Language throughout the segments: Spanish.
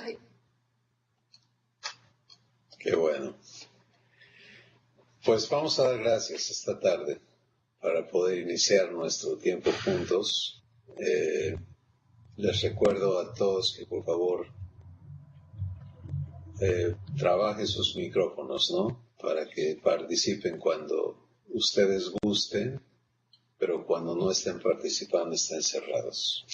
はい。Qué bueno. Pues vamos a dar gracias esta tarde para poder iniciar nuestro tiempo juntos. Les recuerdo a todos que por favor trabajen sus micrófonos, ¿no? Para que participen cuando ustedes gusten, pero cuando no estén participando estén cerrados.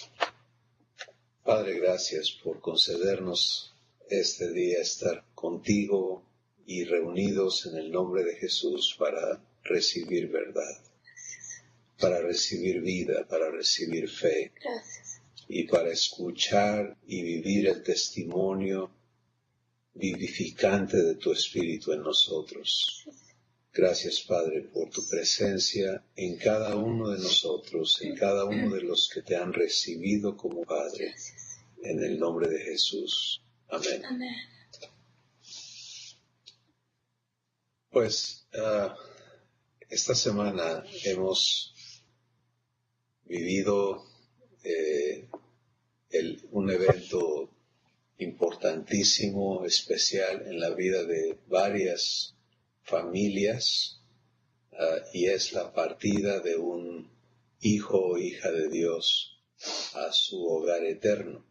Padre, gracias por concedernos este día estar contigo y reunidos en el nombre de Jesús para recibir verdad, para recibir vida, para recibir fe. Gracias. Y para escuchar y vivir el testimonio vivificante de tu Espíritu en nosotros. Gracias, Padre, por tu presencia en cada uno de nosotros, en cada uno de los que te han recibido como Padre, en el nombre de Jesús. Amén. Amén. Pues esta semana hemos vivido un evento importantísimo, especial en la vida de varias familias, y es la partida de un hijo o hija de Dios a su hogar eterno.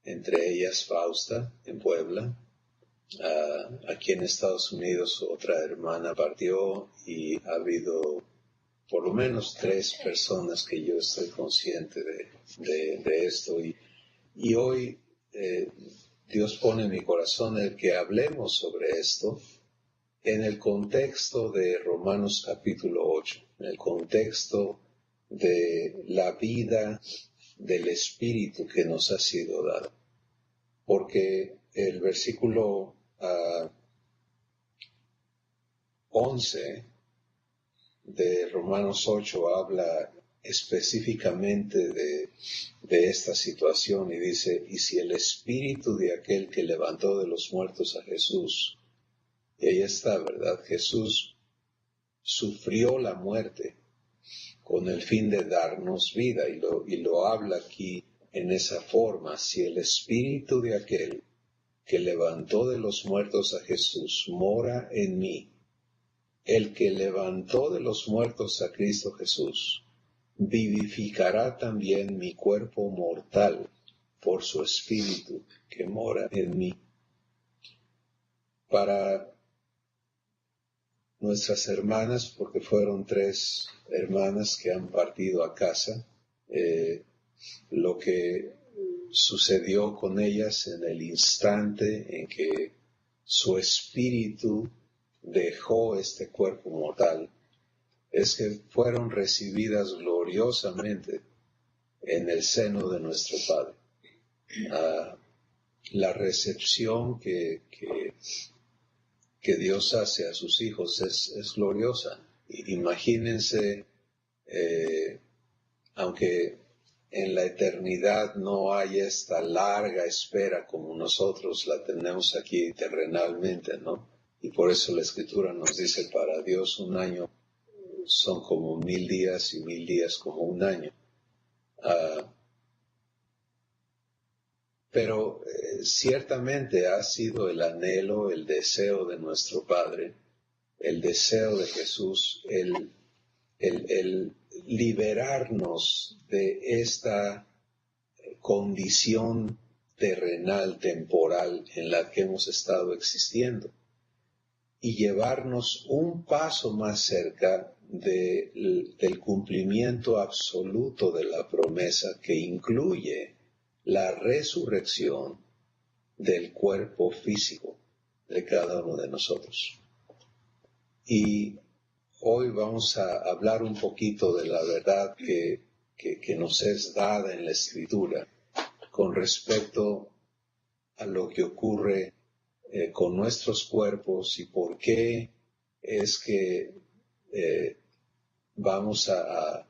Entre ellas Fausta, en Puebla. Aquí en Estados Unidos otra hermana partió y ha habido por lo menos 3 personas que yo estoy consciente de esto. Y hoy Dios pone en mi corazón el que hablemos sobre esto en el contexto de Romanos capítulo 8, en el contexto de la vida del Espíritu que nos ha sido dado. Porque el versículo 11 de Romanos 8 habla específicamente de esta situación y dice, y si el Espíritu de aquel que levantó de los muertos a Jesús, y ahí está, ¿verdad? Jesús sufrió la muerte con el fin de darnos vida, y lo habla aquí en esa forma, si el Espíritu de aquel que levantó de los muertos a Jesús mora en mí, el que levantó de los muertos a Cristo Jesús, vivificará también mi cuerpo mortal por su Espíritu que mora en mí. Para nuestras hermanas, porque fueron 3 hermanas que han partido a casa, lo que sucedió con ellas en el instante en que su espíritu dejó este cuerpo mortal, es que fueron recibidas gloriosamente en el seno de nuestro Padre. La recepción que Dios hace a sus hijos es gloriosa. Imagínense, aunque en la eternidad no hay esta larga espera como nosotros la tenemos aquí terrenalmente, ¿no? Y por eso la Escritura nos dice, para Dios un año son como 1000 días y 1000 días como un año. Pero ciertamente ha sido el anhelo, el deseo de nuestro Padre, el deseo de Jesús, el liberarnos de esta condición terrenal, temporal, en la que hemos estado existiendo, y llevarnos un paso más cerca del cumplimiento absoluto de la promesa que incluye la resurrección del cuerpo físico de cada uno de nosotros. Y hoy vamos a hablar un poquito de la verdad que nos es dada en la Escritura con respecto a lo que ocurre con nuestros cuerpos y por qué es que vamos a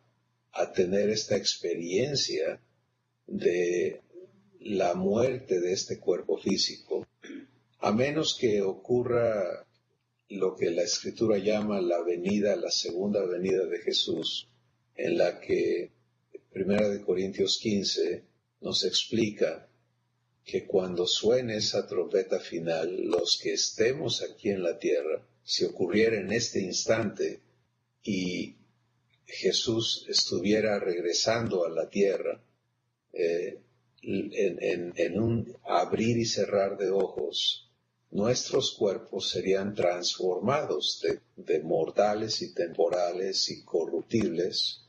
tener esta experiencia de la muerte de este cuerpo físico, a menos que ocurra lo que la Escritura llama la segunda venida de Jesús, en la que 1 Corintios 15 nos explica que cuando suene esa trompeta final, los que estemos aquí en la tierra, si ocurriera en este instante y Jesús estuviera regresando a la tierra, en un abrir y cerrar de ojos, nuestros cuerpos serían transformados de mortales y temporales y corruptibles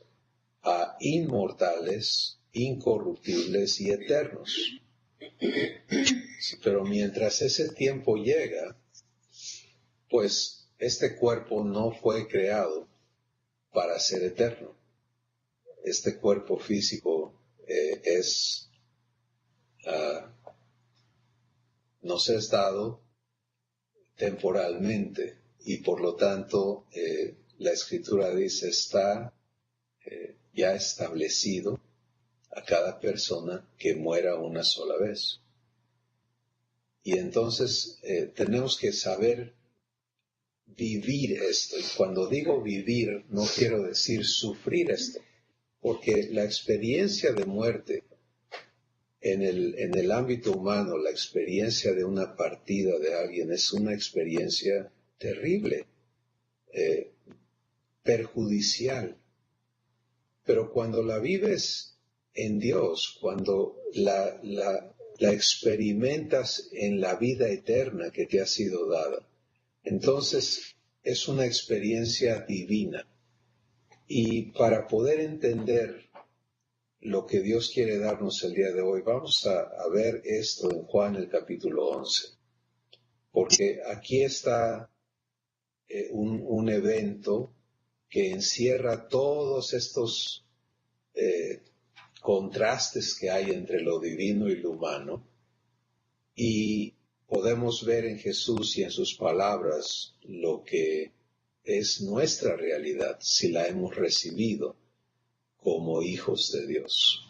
a inmortales, incorruptibles y eternos. Pero mientras ese tiempo llega, pues este cuerpo no fue creado para ser eterno. Este cuerpo físico nos es dado temporalmente, y por lo tanto la Escritura dice está ya establecido a cada persona que muera una sola vez. Y entonces tenemos que saber vivir esto. Y cuando digo vivir, no quiero decir sufrir esto, porque la experiencia de muerte en el ámbito humano, la experiencia de una partida de alguien es una experiencia terrible, perjudicial. Pero cuando la vives en Dios, cuando la experimentas en la vida eterna que te ha sido dada, entonces es una experiencia divina. Y para poder entender lo que Dios quiere darnos el día de hoy, vamos a ver esto en Juan el capítulo 11. Porque aquí está un evento que encierra todos estos contrastes que hay entre lo divino y lo humano, y podemos ver en Jesús y en sus palabras lo que es nuestra realidad si la hemos recibido como hijos de Dios.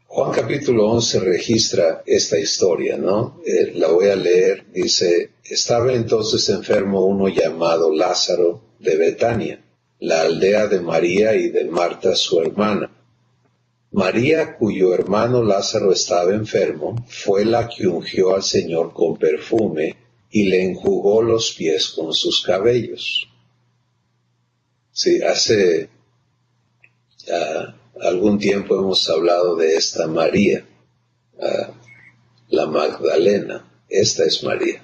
Juan capítulo 11 registra esta historia, ¿no? La voy a leer. Dice: estaba entonces enfermo uno llamado Lázaro de Betania, la aldea de María y de Marta su hermana. María, cuyo hermano Lázaro estaba enfermo, fue la que ungió al Señor con perfume y le enjugó los pies con sus cabellos. Sí, hace algún tiempo hemos hablado de esta María, la Magdalena. Esta es María.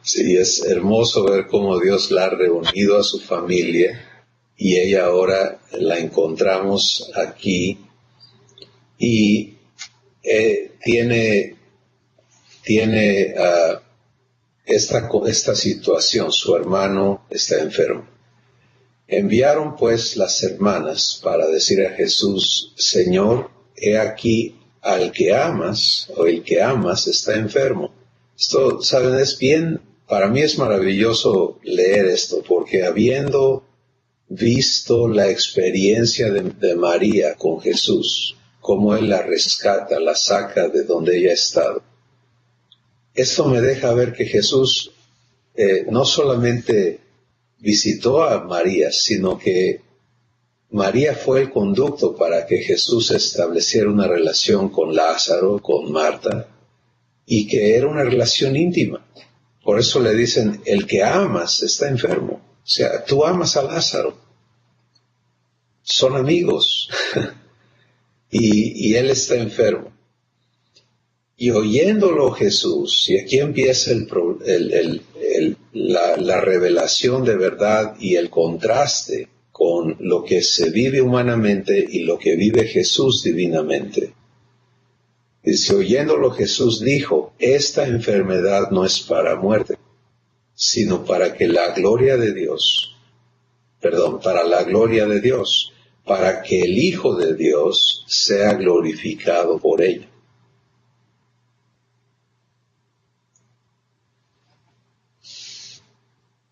Sí, es hermoso ver cómo Dios la ha reunido a su familia y ella ahora la encontramos aquí y tiene esta situación. Su hermano está enfermo. Enviaron pues las hermanas para decir a Jesús: Señor, he aquí al que amas, o el que amas está enfermo. Esto, ¿saben? Para mí es maravilloso leer esto, porque habiendo visto la experiencia de María con Jesús, cómo Él la rescata, la saca de donde ella ha estado, esto me deja ver que Jesús no solamente visitó a María, sino que María fue el conducto para que Jesús estableciera una relación con Lázaro, con Marta, y que era una relación íntima. Por eso le dicen: el que amas está enfermo. O sea, tú amas a Lázaro. Son amigos. y él está enfermo. Y oyéndolo Jesús, y aquí empieza la revelación de verdad y el contraste con lo que se vive humanamente y lo que vive Jesús divinamente. Dice: oyéndolo Jesús dijo: esta enfermedad no es para muerte, sino para la gloria de Dios, para que el Hijo de Dios sea glorificado por ella.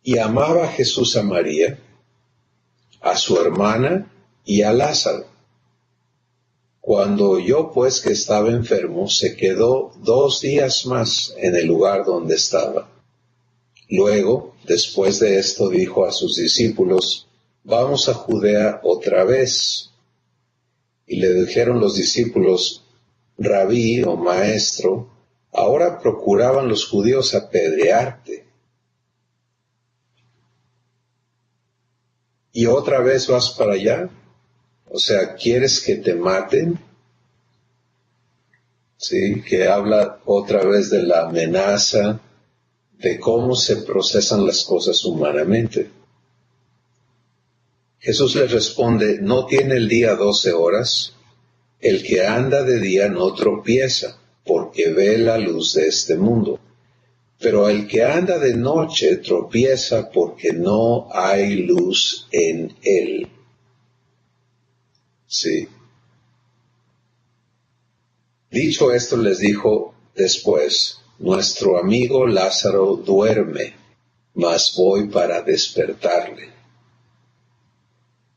Y amaba Jesús a María, a su hermana y a Lázaro. Cuando oyó pues que estaba enfermo, se quedó 2 días más en el lugar donde estaba. Luego, después de esto, dijo a sus discípulos: vamos a Judea otra vez. Y le dijeron los discípulos: rabí o maestro, ahora procuraban los judíos apedrearte. ¿Y otra vez vas para allá? O sea, ¿quieres que te maten? Sí, que habla otra vez de la amenaza, de cómo se procesan las cosas humanamente. Jesús les responde, ¿no tiene el día 12 horas? El que anda de día no tropieza, porque ve la luz de este mundo. Pero el que anda de noche tropieza porque no hay luz en él. Sí. Dicho esto, les dijo después, nuestro amigo Lázaro duerme, mas voy para despertarle.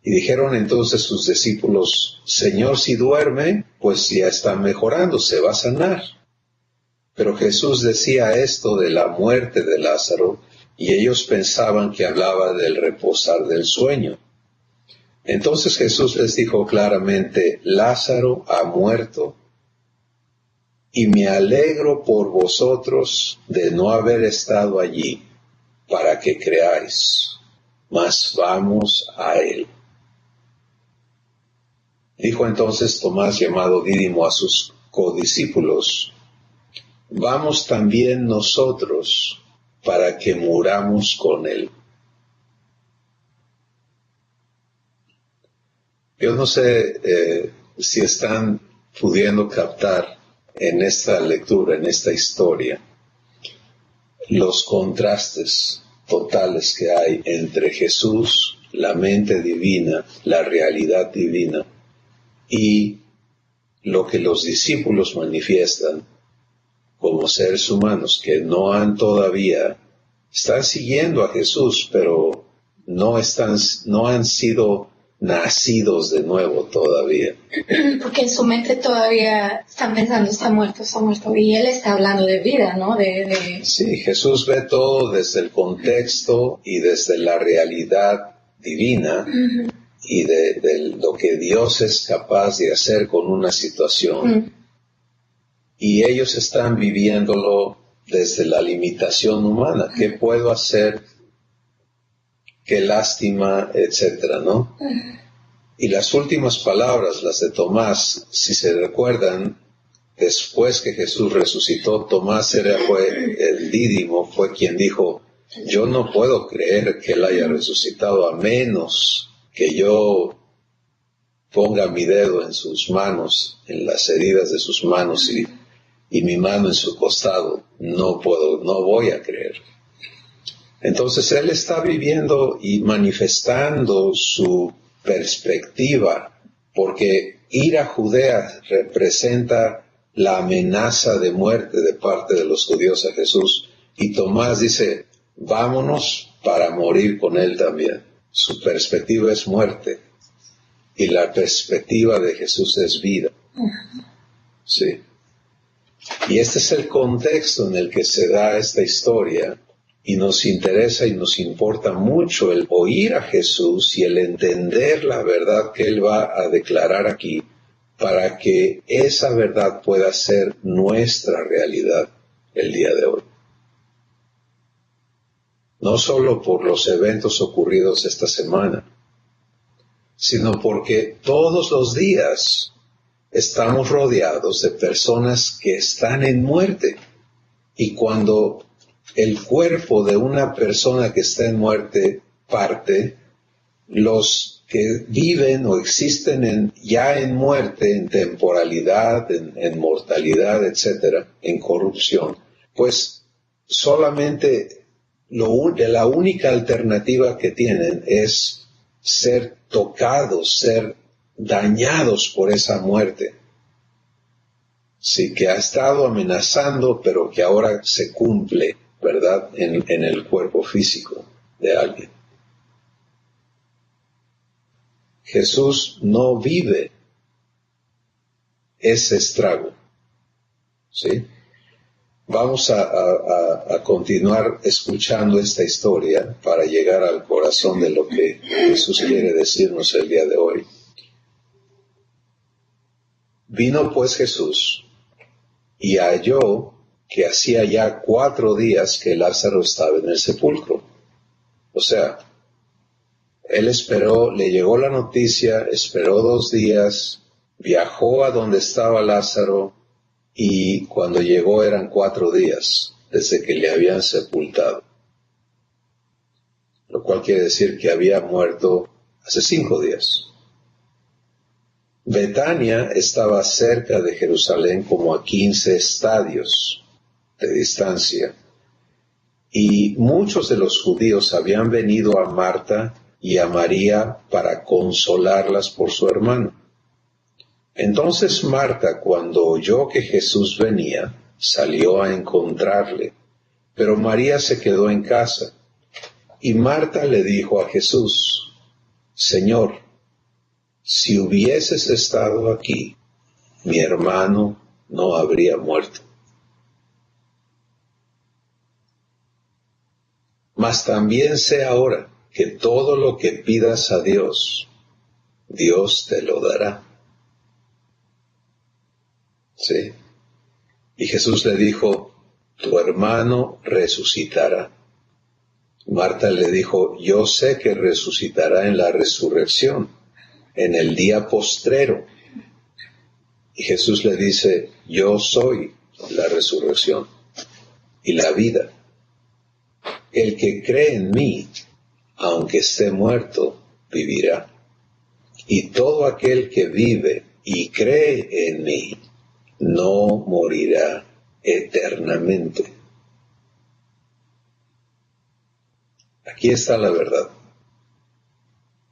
Y dijeron entonces sus discípulos, Señor, si duerme, pues ya está mejorando, se va a sanar. Pero Jesús decía esto de la muerte de Lázaro, y ellos pensaban que hablaba del reposar del sueño. Entonces Jesús les dijo claramente, Lázaro ha muerto, y me alegro por vosotros de no haber estado allí, para que creáis, mas vamos a él. Dijo entonces Tomás, llamado Dídimo, a sus codiscípulos, vamos también nosotros para que muramos con él. Yo no sé si están pudiendo captar en esta lectura, en esta historia, los contrastes totales que hay entre Jesús, la mente divina, la realidad divina, y lo que los discípulos manifiestan como seres humanos que no han todavía, están siguiendo a Jesús, pero no han sido nacidos de nuevo todavía. Porque en su mente todavía están pensando, está muerto, y él está hablando de vida, ¿no? Sí, Jesús ve todo desde el contexto y desde la realidad divina, uh-huh, y de lo que Dios es capaz de hacer con una situación. Uh-huh. Y ellos están viviéndolo desde la limitación humana. ¿Qué puedo hacer? Qué lástima, etcétera, ¿no? Uh-huh. Y las últimas palabras, las de Tomás, si se recuerdan, después que Jesús resucitó, Tomás fue el Dídimo, fue quien dijo, yo no puedo creer que él haya resucitado a menos que yo ponga mi dedo en sus manos, en las heridas de sus manos y mi mano en su costado. No voy a creer. Entonces él está viviendo y manifestando su perspectiva, porque ir a Judea representa la amenaza de muerte de parte de los judíos a Jesús, y Tomás dice, vámonos para morir con él también. Su perspectiva es muerte, y la perspectiva de Jesús es vida. Sí. Y este es el contexto en el que se da esta historia, y nos interesa y nos importa mucho el oír a Jesús y el entender la verdad que Él va a declarar aquí, para que esa verdad pueda ser nuestra realidad el día de hoy. No solo por los eventos ocurridos esta semana, sino porque todos los días estamos rodeados de personas que están en muerte. Y cuando el cuerpo de una persona que está en muerte parte, los que viven o existen ya en muerte, en temporalidad, en mortalidad, etcétera, en corrupción, pues solamente la única alternativa que tienen es ser tocados, ser dañados por esa muerte. Sí, que ha estado amenazando, pero que ahora se cumple, ¿verdad?, en el cuerpo físico de alguien. Jesús no vive ese estrago, ¿sí? Vamos a continuar escuchando esta historia para llegar al corazón de lo que Jesús quiere decirnos el día de hoy. Vino pues Jesús y halló que hacía ya 4 días que Lázaro estaba en el sepulcro. O sea, él esperó, le llegó la noticia, esperó 2 días, viajó a donde estaba Lázaro y cuando llegó eran 4 días desde que le habían sepultado. Lo cual quiere decir que había muerto hace 5 días. Betania estaba cerca de Jerusalén como a 15 estadios de distancia, y muchos de los judíos habían venido a Marta y a María para consolarlas por su hermano. Entonces Marta, cuando oyó que Jesús venía, salió a encontrarle, pero María se quedó en casa. Y Marta le dijo a Jesús: Señor, si hubieses estado aquí, mi hermano no habría muerto. Mas también sé ahora que todo lo que pidas a Dios, Dios te lo dará. ¿Sí? Y Jesús le dijo: tu hermano resucitará. Marta le dijo: yo sé que resucitará en la resurrección, en el día postrero. Y Jesús le dice: yo soy la resurrección y la vida. El que cree en mí, aunque esté muerto, vivirá. Y todo aquel que vive y cree en mí, no morirá eternamente. Aquí está la verdad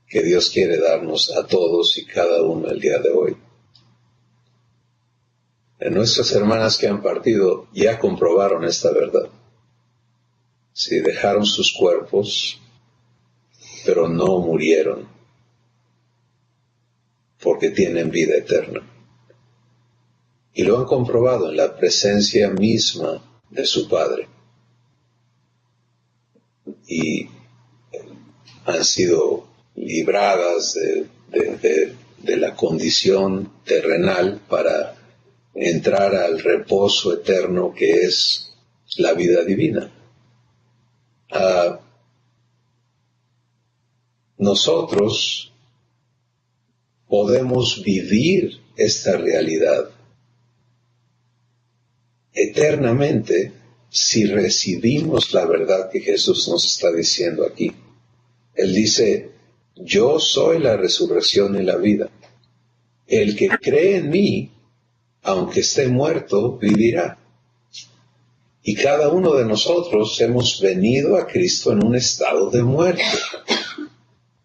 que Dios quiere darnos a todos y cada uno el día de hoy. Nuestras hermanas que han partido ya comprobaron esta verdad. Sí, dejaron sus cuerpos, pero no murieron, porque tienen vida eterna. Y lo han comprobado en la presencia misma de su Padre. Y han sido libradas de la condición terrenal para entrar al reposo eterno que es la vida divina. Nosotros podemos vivir esta realidad eternamente si recibimos la verdad que Jesús nos está diciendo aquí. Él dice: yo soy la resurrección y la vida. El que cree en mí, aunque esté muerto, vivirá. Y cada uno de nosotros hemos venido a Cristo en un estado de muerte.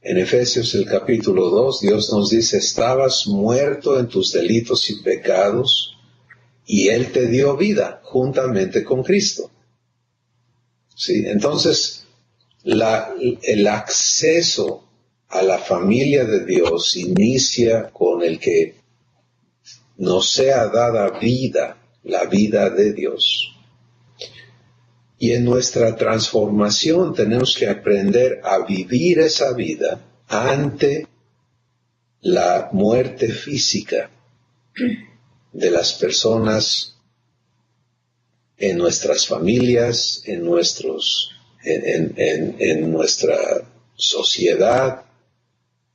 En Efesios el capítulo 2, Dios nos dice: estabas muerto en tus delitos y pecados, y Él te dio vida juntamente con Cristo. ¿Sí? Entonces, el acceso a la familia de Dios inicia con el que nos sea dada vida, la vida de Dios. Y en nuestra transformación tenemos que aprender a vivir esa vida ante la muerte física de las personas en nuestras familias, en nuestra sociedad,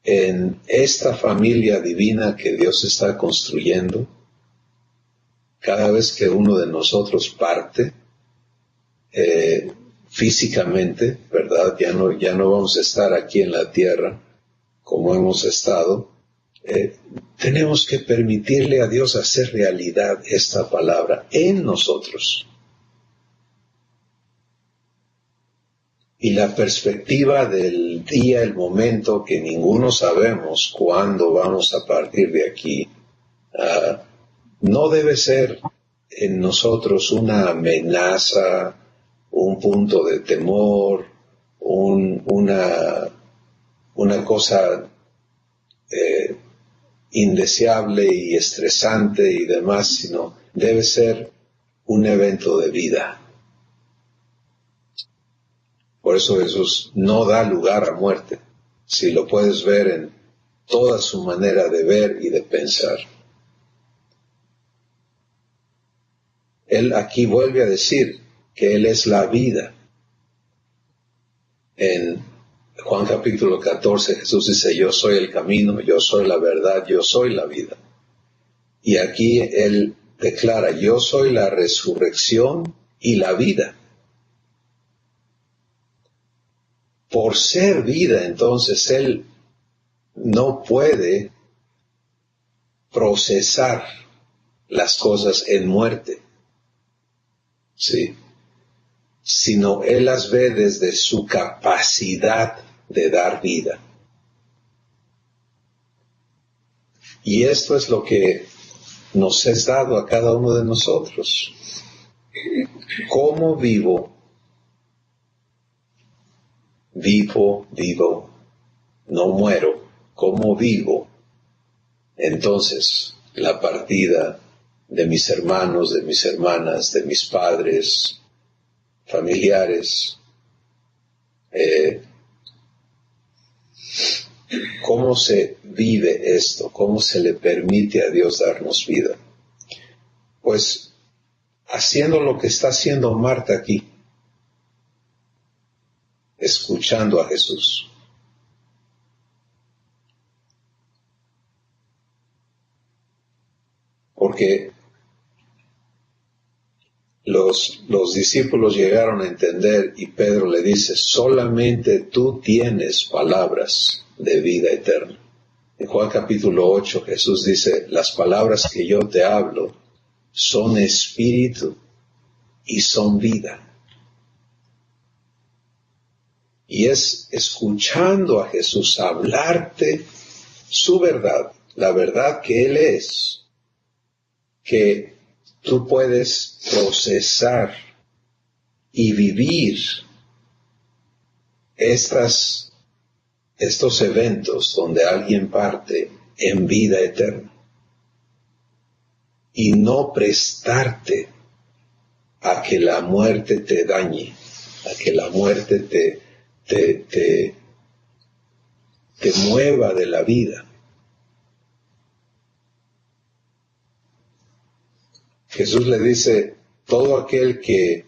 en esta familia divina que Dios está construyendo. Cada vez que uno de nosotros parte, físicamente, ¿verdad? Ya no vamos a estar aquí en la tierra como hemos estado. Tenemos que permitirle a Dios hacer realidad esta palabra en nosotros. Y la perspectiva del día, el momento que ninguno sabemos cuándo vamos a partir de aquí, no debe ser en nosotros una amenaza, un punto de temor, una cosa indeseable y estresante y demás, sino debe ser un evento de vida. Por eso Jesús no da lugar a muerte, si lo puedes ver en toda su manera de ver y de pensar. Él aquí vuelve a decir que Él es la vida. En Juan capítulo 14 Jesús dice, yo soy el camino, yo soy la verdad, yo soy la vida. Y aquí Él declara, yo soy la resurrección y la vida. Por ser vida, entonces, Él no puede procesar las cosas en muerte, ¿sí? Sino Él las ve desde su capacidad de dar vida. Y esto es lo que nos es dado a cada uno de nosotros. ¿Cómo vivo? Vivo, no muero. ¿Cómo vivo? Entonces, la partida de mis hermanos, de mis hermanas, de mis padres, familiares, ¿cómo se vive esto? ¿Cómo se le permite a Dios darnos vida? Pues haciendo lo que está haciendo Marta aquí, escuchando a Jesús. Porque los discípulos llegaron a entender y Pedro le dice, solamente tú tienes palabras de vida eterna. En Juan capítulo 8 Jesús dice, las palabras que yo te hablo son espíritu y son vida. Y es escuchando a Jesús hablarte su verdad, la verdad que Él es, que tú puedes procesar y vivir estos eventos donde alguien parte en vida eterna y no prestarte a que la muerte te dañe, a que la muerte te mueva de la vida. Jesús le dice, todo aquel que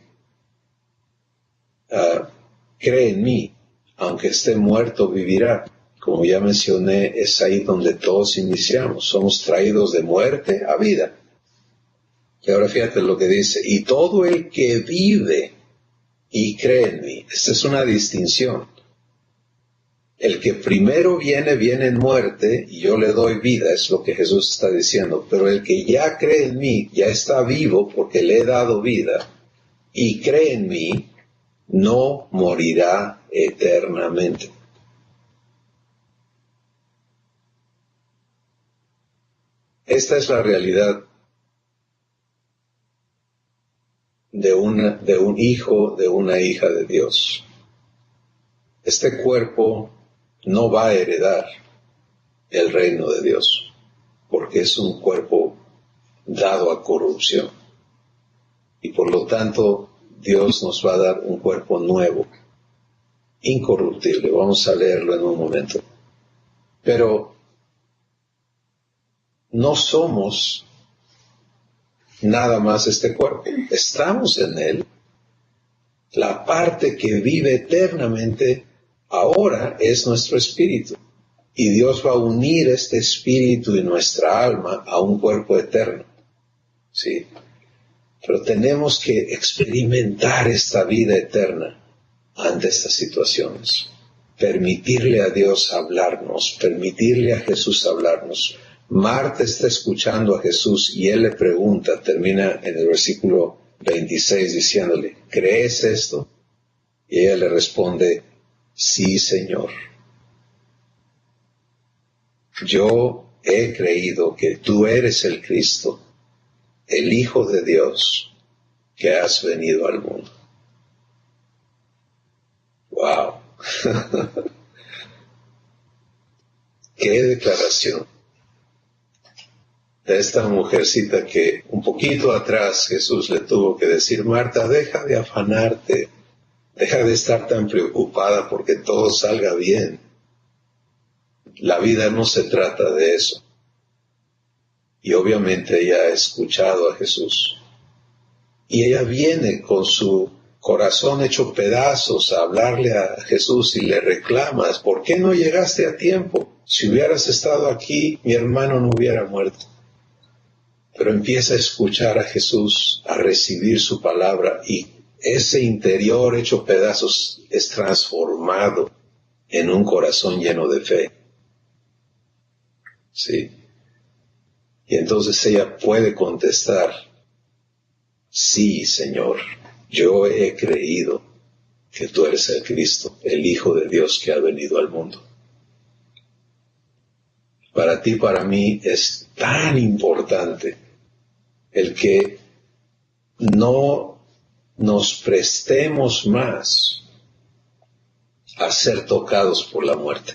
cree en mí, aunque esté muerto, vivirá. Como ya mencioné, es ahí donde todos iniciamos. Somos traídos de muerte a vida. Y ahora fíjate lo que dice, y todo el que vive y cree en mí. Esta es una distinción. El que primero viene en muerte y yo le doy vida, es lo que Jesús está diciendo. Pero el que ya cree en mí, ya está vivo porque le he dado vida y cree en mí, no morirá eternamente. Esta es la realidad de un hijo, de una hija de Dios. Este cuerpo no va a heredar el reino de Dios, porque es un cuerpo dado a corrupción. Y por lo tanto, Dios nos va a dar un cuerpo nuevo, incorruptible. Vamos a leerlo en un momento. Pero no somos nada más este cuerpo. Estamos en él. La parte que vive eternamente ahora es nuestro espíritu. Y Dios va a unir este espíritu y nuestra alma a un cuerpo eterno. ¿Sí? Pero tenemos que experimentar esta vida eterna ante estas situaciones. Permitirle a Dios hablarnos, permitirle a Jesús hablarnos. Marta está escuchando a Jesús y él le pregunta, termina en el versículo 26 diciéndole, ¿crees esto? Y ella le responde, sí, Señor. Yo he creído que tú eres el Cristo, el Hijo de Dios, que has venido al mundo. ¡Wow! ¡Qué declaración! De esta mujercita que un poquito atrás Jesús le tuvo que decir, Marta, deja de afanarte, deja de estar tan preocupada porque todo salga bien. La vida no se trata de eso. Y obviamente ella ha escuchado a Jesús. Y ella viene con su corazón hecho pedazos a hablarle a Jesús y le reclamas, ¿por qué no llegaste a tiempo? Si hubieras estado aquí, mi hermano no hubiera muerto. Pero empieza a escuchar a Jesús, a recibir su palabra, y ese interior hecho pedazos es transformado en un corazón lleno de fe. ¿Sí? Y entonces ella puede contestar, sí, Señor, yo he creído que tú eres el Cristo, el Hijo de Dios que ha venido al mundo. Para ti, para mí, es tan importante el que no nos prestemos más a ser tocados por la muerte,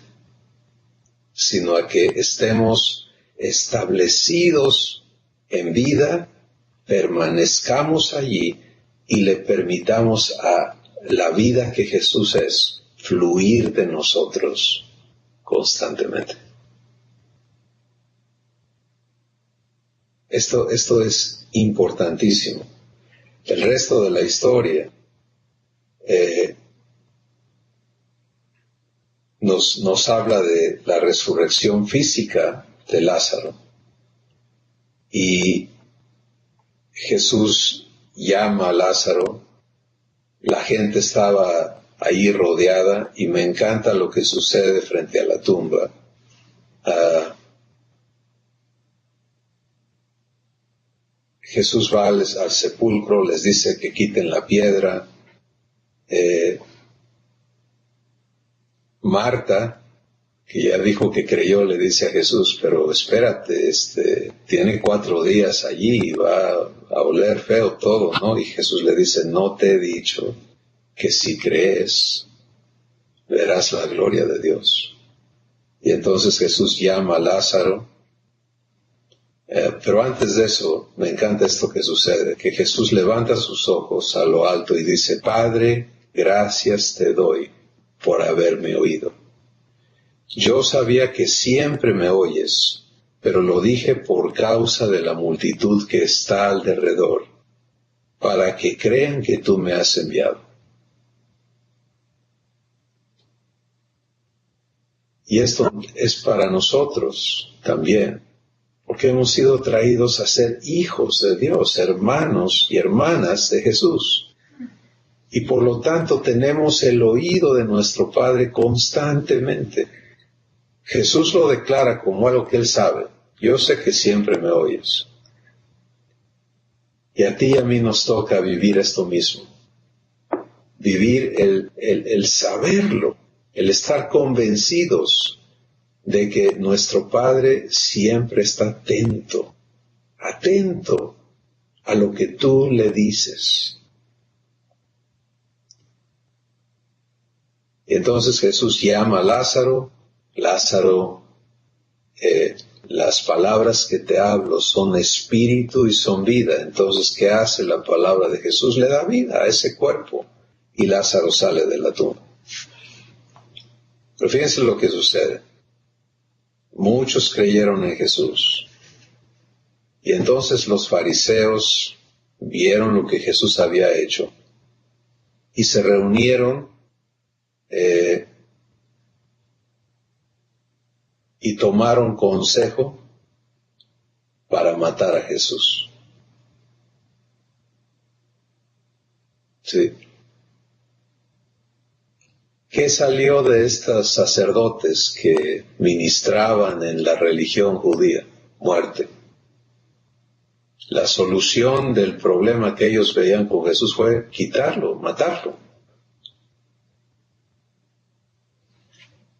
sino a que estemos establecidos en vida, permanezcamos allí y le permitamos a la vida que Jesús es fluir de nosotros constantemente. Esto es importantísimo. El resto de la historia nos habla de la resurrección física de Lázaro. Y Jesús llama a Lázaro. La gente estaba ahí rodeada y me encanta lo que sucede frente a la tumba. Jesús va al sepulcro, les dice que quiten la piedra. Marta, que ya dijo que creyó, le dice a Jesús, pero espérate, tiene 4 días allí, va a oler feo todo, ¿no? Y Jesús le dice, no te he dicho que si crees, verás la gloria de Dios. Y entonces Jesús llama a Lázaro. Pero antes de eso, me encanta esto que sucede, que Jesús levanta sus ojos a lo alto y dice, Padre, gracias te doy por haberme oído. Yo sabía que siempre me oyes, pero lo dije por causa de la multitud que está alrededor, para que crean que tú me has enviado. Y esto es para nosotros también, porque hemos sido traídos a ser hijos de Dios, hermanos y hermanas de Jesús. Y por lo tanto tenemos el oído de nuestro Padre constantemente. Jesús lo declara como algo que Él sabe. Yo sé que siempre me oyes. Y a ti y a mí nos toca vivir esto mismo. Vivir el saberlo, el estar convencidos de que nuestro Padre siempre está atento a lo que tú le dices. Y entonces Jesús llama a Lázaro, las palabras que te hablo son espíritu y son vida. Entonces, ¿qué hace la palabra de Jesús? Le da vida a ese cuerpo y Lázaro sale de la tumba. Pero fíjense lo que sucede. Muchos creyeron en Jesús. Y entonces los fariseos vieron lo que Jesús había hecho y se reunieron y tomaron consejo para matar a Jesús. Sí. ¿Qué salió de estos sacerdotes que ministraban en la religión judía? Muerte. La solución del problema que ellos veían con Jesús fue quitarlo, matarlo.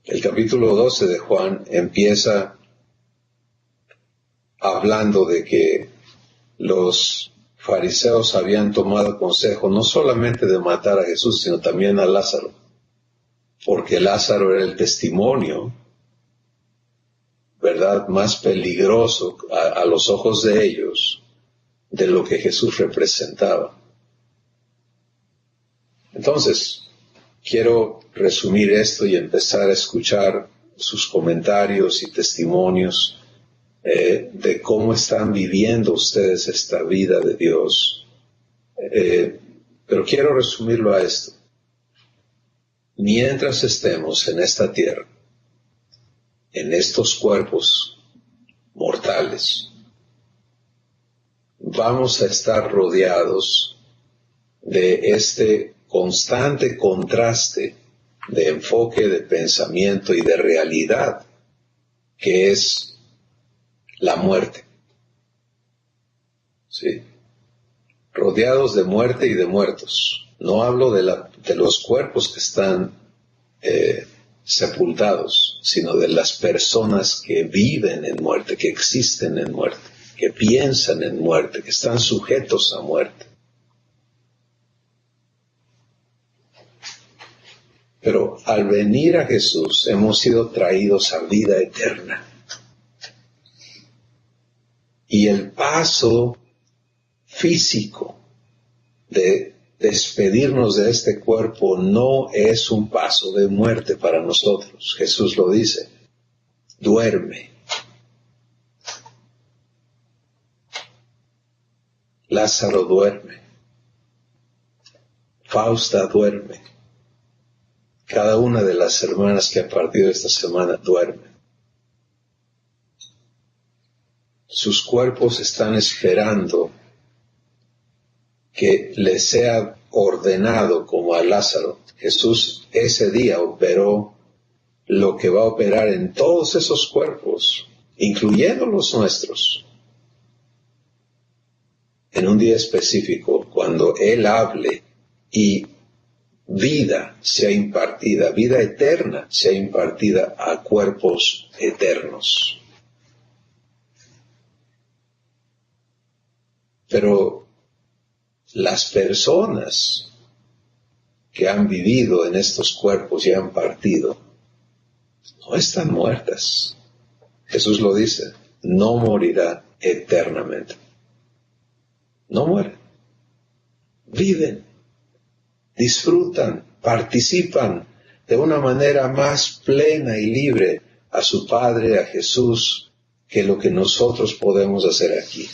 El capítulo 12 de Juan empieza hablando de que los fariseos habían tomado consejo no solamente de matar a Jesús, sino también a Lázaro, porque Lázaro era el testimonio, ¿verdad?, más peligroso a los ojos de ellos de lo que Jesús representaba. Entonces, quiero resumir esto y empezar a escuchar sus comentarios y testimonios de cómo están viviendo ustedes esta vida de Dios Pero quiero resumirlo a esto. Mientras estemos en esta tierra, en estos cuerpos mortales, vamos a estar rodeados de este constante contraste de enfoque, de pensamiento y de realidad, que es la muerte. ¿Sí? Rodeados de muerte y de muertos. No hablo de los cuerpos que están sepultados, sino de las personas que viven en muerte, que existen en muerte, que piensan en muerte, que están sujetos a muerte. Pero al venir a Jesús hemos sido traídos a vida eterna. Y el paso físico de despedirnos de este cuerpo no es un paso de muerte para nosotros. Jesús lo dice, duerme. Lázaro duerme. Fausta duerme. Cada una de las hermanas que ha partido esta semana duerme. Sus cuerpos están esperando que les sea ordenado como a Lázaro. Jesús ese día operó lo que va a operar en todos esos cuerpos, incluyendo los nuestros. En un día específico, cuando Él hable y vida sea impartida, vida eterna sea impartida a cuerpos eternos. Pero las personas que han vivido en estos cuerpos y han partido, no están muertas. Jesús lo dice, no morirá eternamente. No mueren. Viven, disfrutan, participan de una manera más plena y libre a su Padre, a Jesús, que lo que nosotros podemos hacer aquí.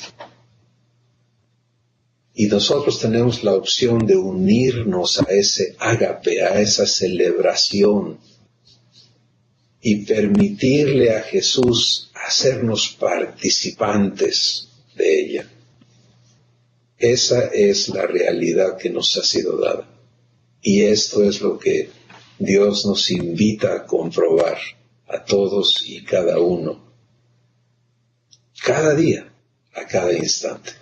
Y nosotros tenemos la opción de unirnos a ese ágape, a esa celebración, y permitirle a Jesús hacernos participantes de ella. Esa es la realidad que nos ha sido dada. Y esto es lo que Dios nos invita a comprobar a todos y cada uno, cada día, a cada instante.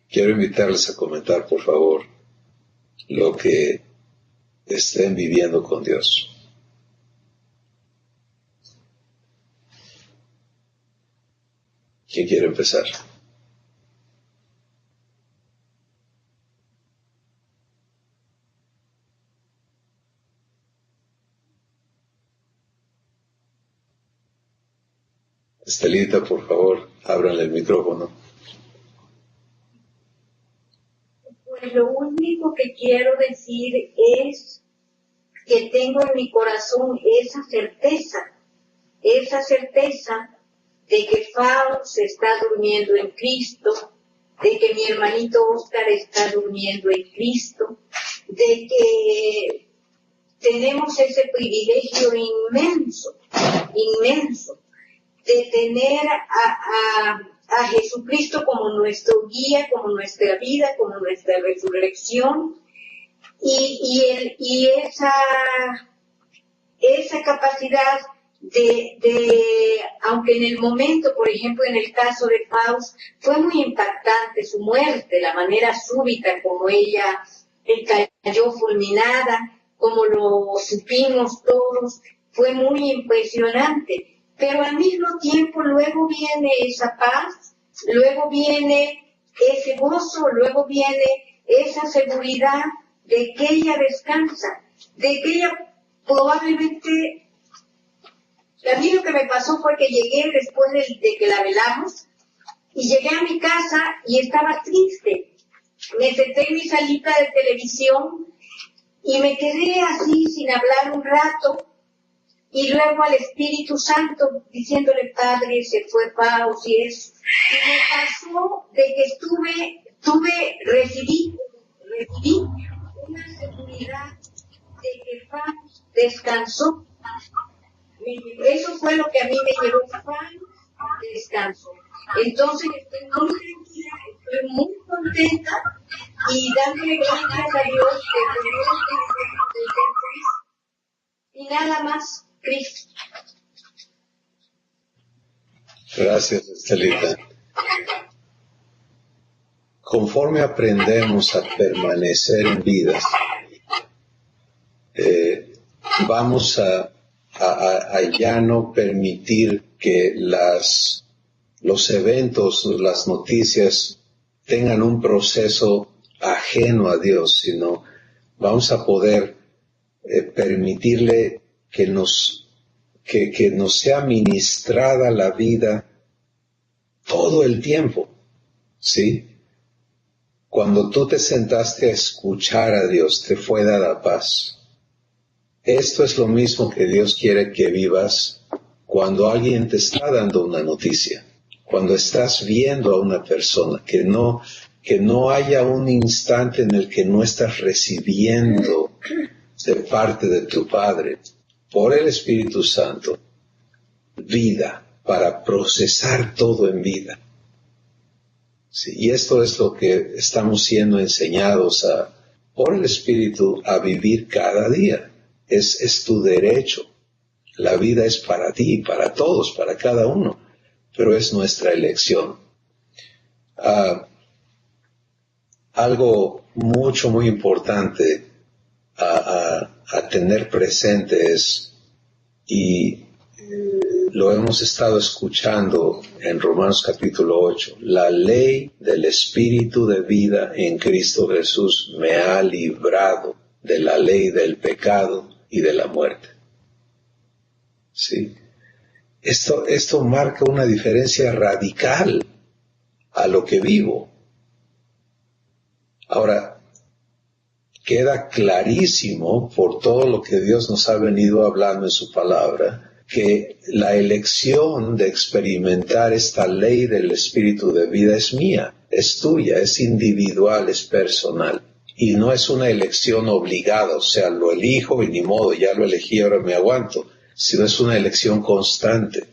Quiero invitarles a comentar, por favor, lo que estén viviendo con Dios. ¿Quién quiere empezar? Estelita, por favor, ábranle el micrófono. Pues lo único que quiero decir es que tengo en mi corazón esa certeza de que Fao se está durmiendo en Cristo, de que mi hermanito Oscar está durmiendo en Cristo, de que tenemos ese privilegio inmenso, de tener a Jesucristo como nuestro guía, como nuestra vida, como nuestra resurrección, y esa capacidad de, aunque en el momento, por ejemplo, en el caso de Faust, fue muy impactante su muerte, la manera súbita como ella cayó fulminada, como lo supimos todos, fue muy impresionante. Pero al mismo tiempo luego viene esa paz, luego viene ese gozo, luego viene esa seguridad de que ella descansa, de que ella probablemente... A mí lo que me pasó fue que llegué después de que la velamos y llegué a mi casa y estaba triste. Me senté en mi salita de televisión y me quedé así sin hablar un rato. Y luego al Espíritu Santo diciéndole, Padre, se fue Paus y eso. Y me pasó hecho de que recibí una seguridad de que Faust descansó. Eso fue lo que a mí me llevó. Faust descansó. Entonces estoy muy tranquila, estoy muy contenta y dándole gracias a Dios de que Dios me dio Cristo y nada más, Cristo. Gracias, Estelita. Conforme aprendemos a permanecer en vida, vamos a ya no permitir que los eventos, las noticias tengan un proceso ajeno a Dios, sino vamos a poder permitirle que nos sea ministrada la vida todo el tiempo, ¿sí? Cuando tú te sentaste a escuchar a Dios, te fue dada paz. Esto es lo mismo que Dios quiere que vivas cuando alguien te está dando una noticia, cuando estás viendo a una persona, que no haya un instante en el que no estás recibiendo de parte de tu Padre, por el Espíritu Santo, vida, para procesar todo en vida. Sí, y esto es lo que estamos siendo enseñados por el Espíritu a vivir cada día. Es tu derecho. La vida es para ti, para todos, para cada uno, pero es nuestra elección. Algo muy importante a tener presente es, y lo hemos estado escuchando en Romanos capítulo 8, la ley del Espíritu de vida en Cristo Jesús me ha librado de la ley del pecado y de la muerte. ¿Sí? Esto marca una diferencia radical a lo que vivo. Ahora, queda clarísimo por todo lo que Dios nos ha venido hablando en su palabra, que la elección de experimentar esta ley del Espíritu de vida es mía, es tuya, es individual, es personal. Y no es una elección obligada, o sea, lo elijo y ni modo, ya lo elegí, ahora me aguanto, sino es una elección constante.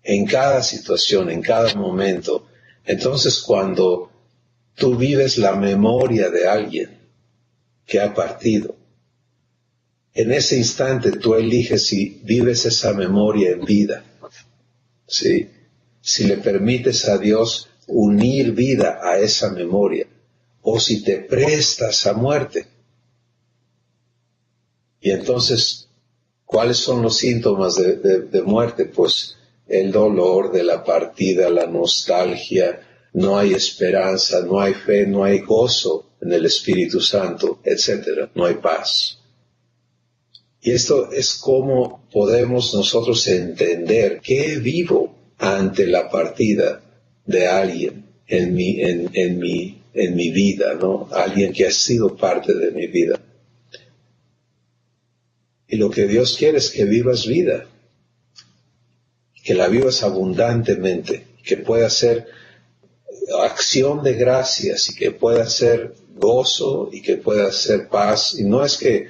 En cada situación, en cada momento. Entonces, cuando tú vives la memoria de alguien que ha partido, en ese instante tú eliges si vives esa memoria en vida, ¿sí? Si le permites a Dios unir vida a esa memoria, o si te prestas a muerte. Y entonces, ¿cuáles son los síntomas de muerte? Pues el dolor de la partida, la nostalgia, no hay esperanza, no hay fe, no hay gozo en el Espíritu Santo, etc. No hay paz. Y esto es cómo podemos nosotros entender qué vivo ante la partida de alguien en mi vida, ¿no? Alguien que ha sido parte de mi vida. Y lo que Dios quiere es que vivas vida, que la vivas abundantemente, que pueda ser acción de gracias y que pueda ser gozo y que pueda ser paz. Y no es que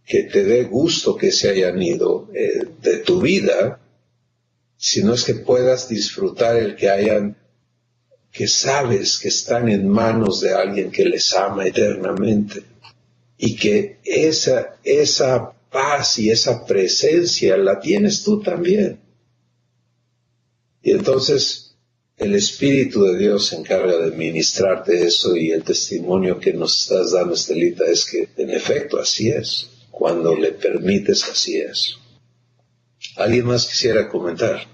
te dé gusto que se hayan ido de tu vida, sino es que puedas disfrutar el que sabes que están en manos de alguien que les ama eternamente y que esa paz y esa presencia la tienes tú también. Y entonces el Espíritu de Dios se encarga de ministrarte eso, y el testimonio que nos estás dando, Estelita, es que en efecto así es. Cuando le permites, así es. ¿Alguien más quisiera comentar?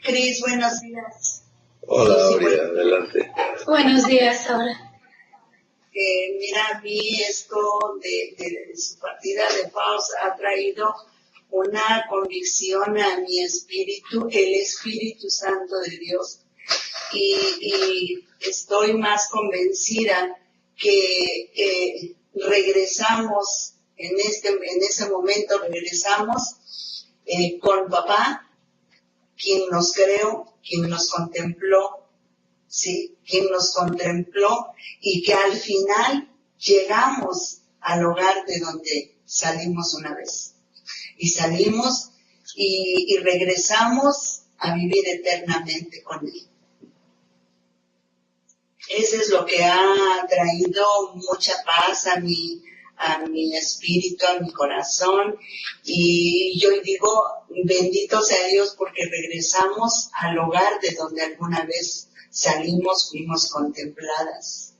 Cris, buenos días. Hola, Aurea, adelante. Buenos días, ahora. Mira, a mí esto de su partida de Faust ha traído una convicción a mi espíritu, el Espíritu Santo de Dios. Y estoy más convencida que regresamos en ese momento regresamos con papá, quien nos creó, quien nos contempló, ¿sí? Quien nos contempló y que al final llegamos al hogar de donde salimos una vez. Y salimos y regresamos a vivir eternamente con Él. Eso es lo que ha traído mucha paz a mi espíritu, a mi corazón. Y yo digo, bendito sea Dios porque regresamos al hogar de donde alguna vez salimos, fuimos contempladas.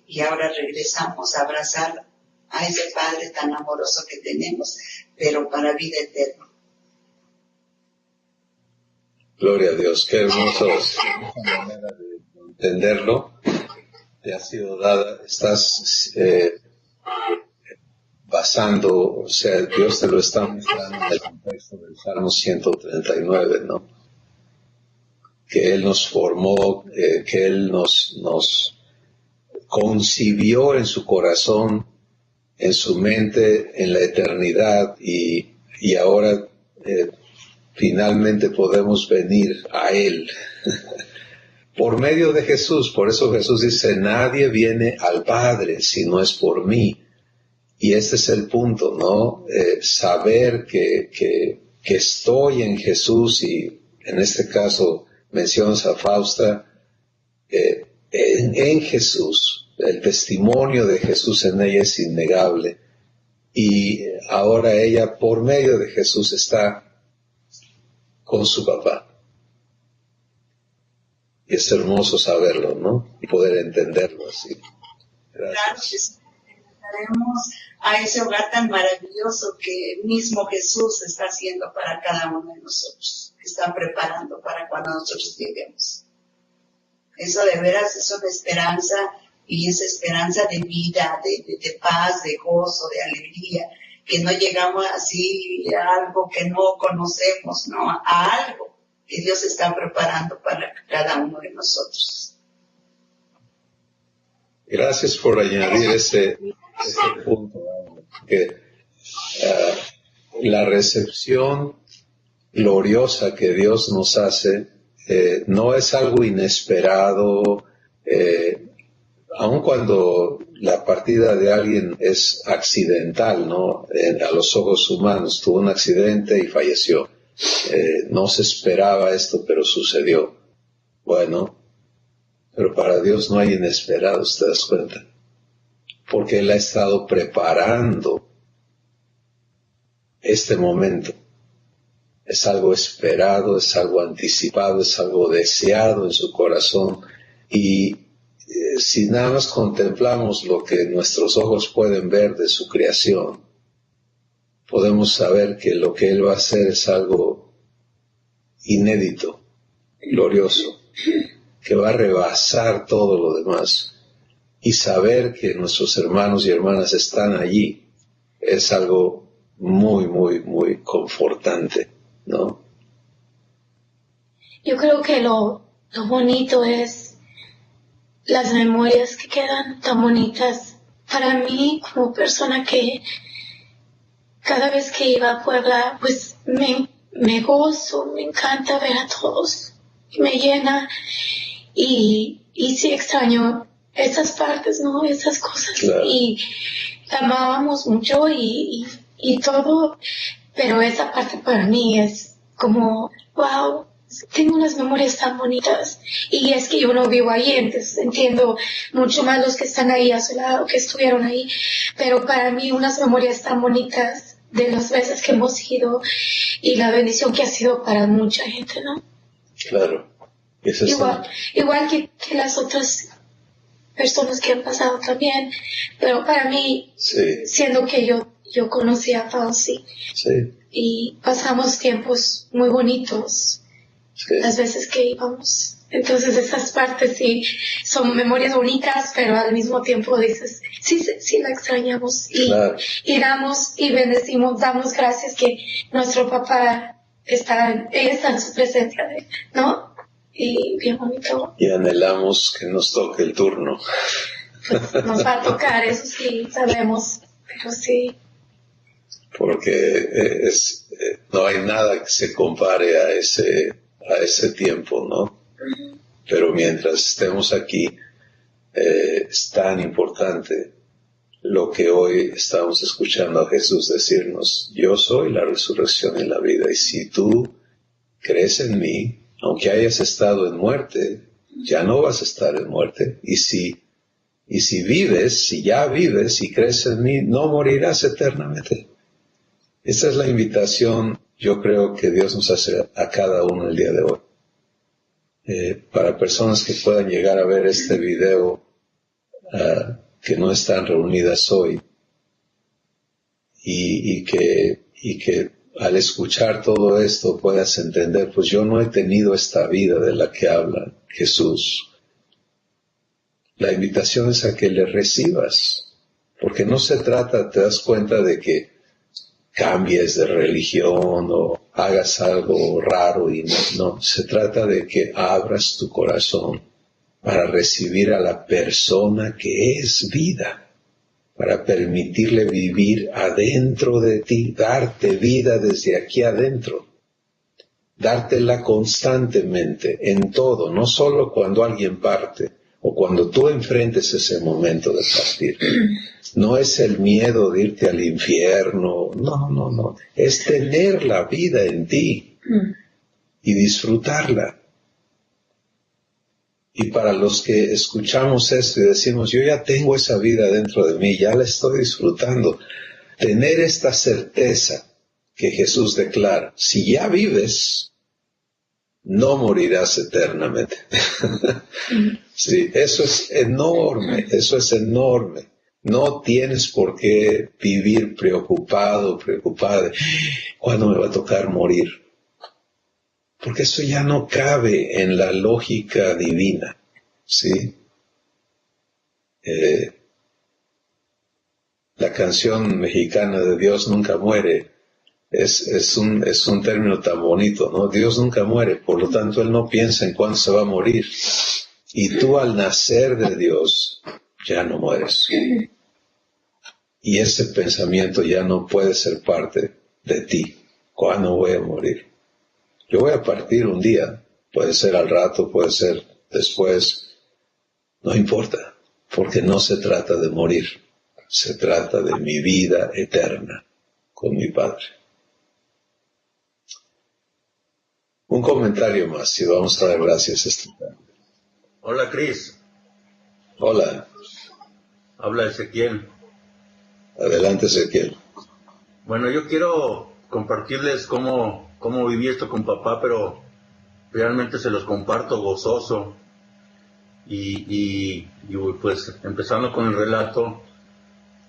Y ahora regresamos a abrazar a ese Padre tan amoroso que tenemos, pero para vida eterna. Gloria a Dios, qué hermosa manera de entenderlo. Te ha sido dada, estás basando, o sea, Dios te lo está mostrando en el contexto del Salmo 139, ¿no? Que Él nos formó, que Él nos concibió en su corazón, en su mente, en la eternidad, y ahora finalmente podemos venir a Él por medio de Jesús. Por eso Jesús dice, nadie viene al Padre si no es por mí. Y este es el punto, ¿no? Saber que estoy en Jesús, y en este caso mencionas a Fausta, en Jesús. El testimonio de Jesús en ella es innegable. Y ahora ella, por medio de Jesús, está con su papá. Y es hermoso saberlo, ¿no? Y poder entenderlo así. Gracias. Regresaremos a ese hogar tan maravilloso que mismo Jesús está haciendo para cada uno de nosotros, que está preparando para cuando nosotros lleguemos. Eso de veras es una esperanza, y esa esperanza de vida, de paz, de gozo, de alegría, que no llegamos así a algo que no conocemos, no, a algo que Dios está preparando para cada uno de nosotros. Gracias por añadir ese punto, que la recepción gloriosa que Dios nos hace no es algo inesperado, aun cuando la partida de alguien es accidental, ¿no? A los ojos humanos, tuvo un accidente y falleció. No se esperaba esto, pero sucedió. Bueno, pero para Dios no hay inesperados, ¿te das cuenta? Porque Él ha estado preparando este momento. Es algo esperado, es algo anticipado, es algo deseado en su corazón. Y si nada más contemplamos lo que nuestros ojos pueden ver de su creación, podemos saber que lo que Él va a hacer es algo inédito, glorioso, que va a rebasar todo lo demás. Y saber que nuestros hermanos y hermanas están allí es algo muy, muy, muy confortante, ¿no? Yo creo que lo bonito es las memorias que quedan tan bonitas. Para mí, como persona que cada vez que iba a Puebla, pues me gozo, me encanta ver a todos, me llena, y sí extraño esas partes, ¿no? Esas cosas. Claro. Y amábamos mucho y todo, pero esa parte para mí es como, wow, tengo unas memorias tan bonitas. Y es que yo no vivo ahí, entonces entiendo mucho más los que están ahí a su lado, que estuvieron ahí, pero para mí unas memorias tan bonitas de las veces que hemos ido y la bendición que ha sido para mucha gente, ¿no? Claro. Eso Igual que las otras personas que han pasado también, pero para mí, sí, siendo que yo conocí a Fauci, sí, y pasamos tiempos muy bonitos sí. las veces que íbamos. Entonces esas partes sí son memorias bonitas, pero al mismo tiempo dices, sí la extrañamos, Claro. y damos y bendecimos, damos gracias que nuestro papá está en su presencia, ¿no? Y bien bonito. Y anhelamos que nos toque el turno. Pues nos va a tocar, eso sí, sabemos. pero sí. Porque no hay nada que se compare a ese tiempo, ¿no? Pero mientras estemos aquí, es tan importante lo que hoy estamos escuchando a Jesús decirnos: yo soy la resurrección y la vida, y si tú crees en mí, aunque hayas estado en muerte, ya no vas a estar en muerte, y si vives, si ya vives y crees en mí, no morirás eternamente. Esa es la invitación, yo creo, que Dios nos hace a cada uno el día de hoy. Para personas que puedan llegar a ver este video, que no están reunidas hoy, y que al escuchar todo esto puedas entender: pues yo no he tenido esta vida de la que habla Jesús. La invitación es a que le recibas, porque no se trata, te das cuenta, de que cambies de religión o hagas algo raro, y no, se trata de que abras tu corazón para recibir a la persona que es vida, para permitirle vivir adentro de ti, darte vida desde aquí adentro, dártela constantemente, en todo, no solo cuando alguien parte o cuando tú enfrentes ese momento de partir. No es el miedo de irte al infierno, no, es tener la vida en ti y disfrutarla. Y para los que escuchamos esto y decimos: yo ya tengo esa vida dentro de mí, ya la estoy disfrutando, tener esta certeza que Jesús declara: si ya vives, no morirás eternamente. Sí, eso es enorme, No tienes por qué vivir preocupada, ¿cuándo me va a tocar morir? Porque eso ya no cabe en la lógica divina, ¿sí? La canción mexicana de Dios nunca muere es un término tan bonito, ¿no? Dios nunca muere, por lo tanto Él no piensa en cuándo se va a morir. Y tú, al nacer de Dios, ya no mueres. Y ese pensamiento ya no puede ser parte de ti. ¿Cuándo voy a morir? Yo voy a partir un día, puede ser al rato, puede ser después, no importa, porque no se trata de morir, se trata de mi vida eterna con mi Padre. Un comentario más y vamos a dar gracias a este tema. Hola, Cris. Hola. Habla Ezequiel. Adelante, Ezequiel. Bueno, yo quiero compartirles cómo viví esto con papá, pero realmente se los comparto gozoso. Y pues empezando con el relato,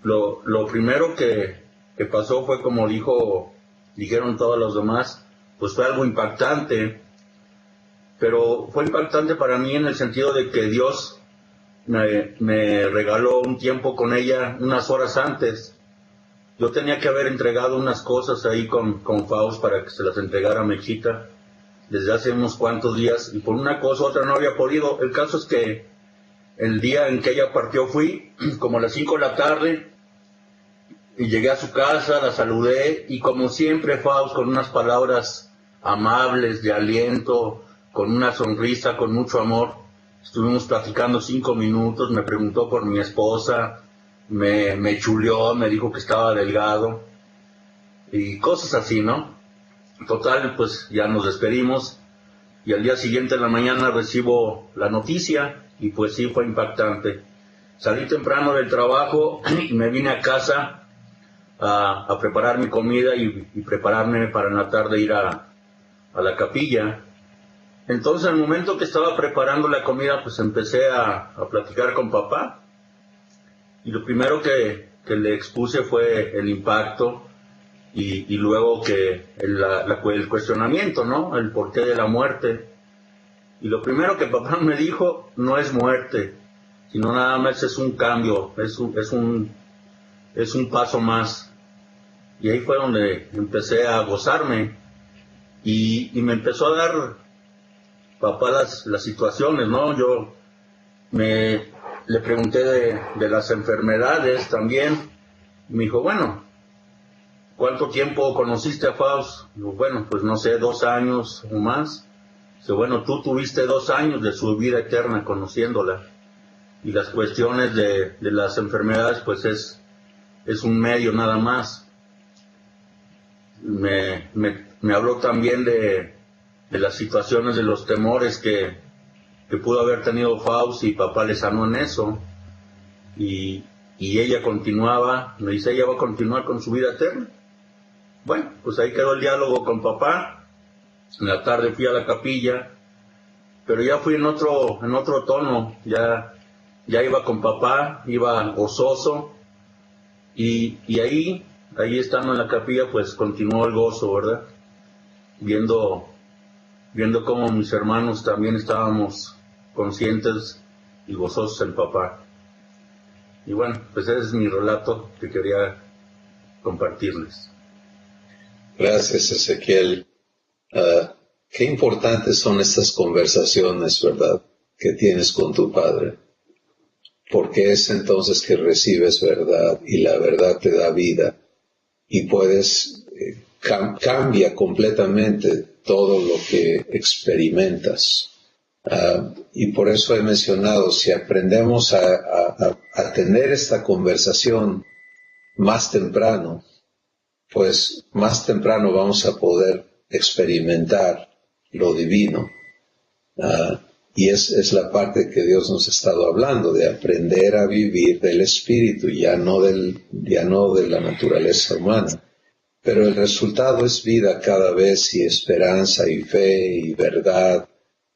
lo primero que pasó fue, como dijeron todos los demás, pues fue algo impactante, pero fue impactante para mí en el sentido de que Dios me regaló un tiempo con ella unas horas antes. Yo tenía que haber entregado unas cosas ahí con Faust para que se las entregara a Mechita desde hace unos cuantos días, y por una cosa u otra no había podido. El caso es que el día en que ella partió fui como a las 5 de la tarde y llegué a su casa, la saludé, y como siempre Faust, con unas palabras amables de aliento, con una sonrisa, con mucho amor, estuvimos platicando 5 minutos, me preguntó por mi esposa, me chuleó, me dijo que estaba delgado y cosas así, ¿no? Total, pues ya nos despedimos, y al día siguiente en la mañana recibo la noticia, y pues sí, fue impactante. Salí temprano del trabajo y me vine a casa a preparar mi comida y prepararme para en la tarde ir a la capilla. Entonces, al momento que estaba preparando la comida, pues empecé a platicar con papá, y lo primero que le expuse fue el impacto, y luego que el cuestionamiento, ¿no? El porqué de la muerte. Y lo primero que papá me dijo: no es muerte, sino nada más es un cambio, es un paso más. Y ahí fue donde empecé a gozarme, y me empezó a dar papá las situaciones, ¿no? Yo le pregunté de las enfermedades también, Me dijo, bueno, ¿cuánto tiempo conociste a Faust? Digo, bueno, pues no sé, 2 años o más. Dice, bueno, tú tuviste 2 años de su vida eterna conociéndola. Y las cuestiones de las enfermedades, pues es un medio nada más. Me habló también de las situaciones, de los temores que pudo haber tenido Faust, y papá le sanó en eso. Y ella continuaba, me dice, ella va a continuar con su vida eterna. Bueno, pues ahí quedó el diálogo con papá. En la tarde fui a la capilla, pero ya fui en otro tono, ya iba con papá, iba gozoso, y ahí estando en la capilla, pues continuó el gozo, ¿verdad? Viendo cómo mis hermanos también estábamos conscientes y gozosos en papá. Y bueno, pues ese es mi relato que quería compartirles. Gracias, Ezequiel. Qué importantes son estas conversaciones, ¿verdad?, que tienes con tu padre. Porque es entonces que recibes verdad, y la verdad te da vida. Y puedes, cambia completamente todo lo que experimentas. Y por eso he mencionado, si aprendemos a tener esta conversación más temprano, pues más temprano vamos a poder experimentar lo divino. Y es la parte que Dios nos ha estado hablando, de aprender a vivir del Espíritu, ya no de la naturaleza humana. Pero el resultado es vida cada vez, y esperanza, y fe, y verdad.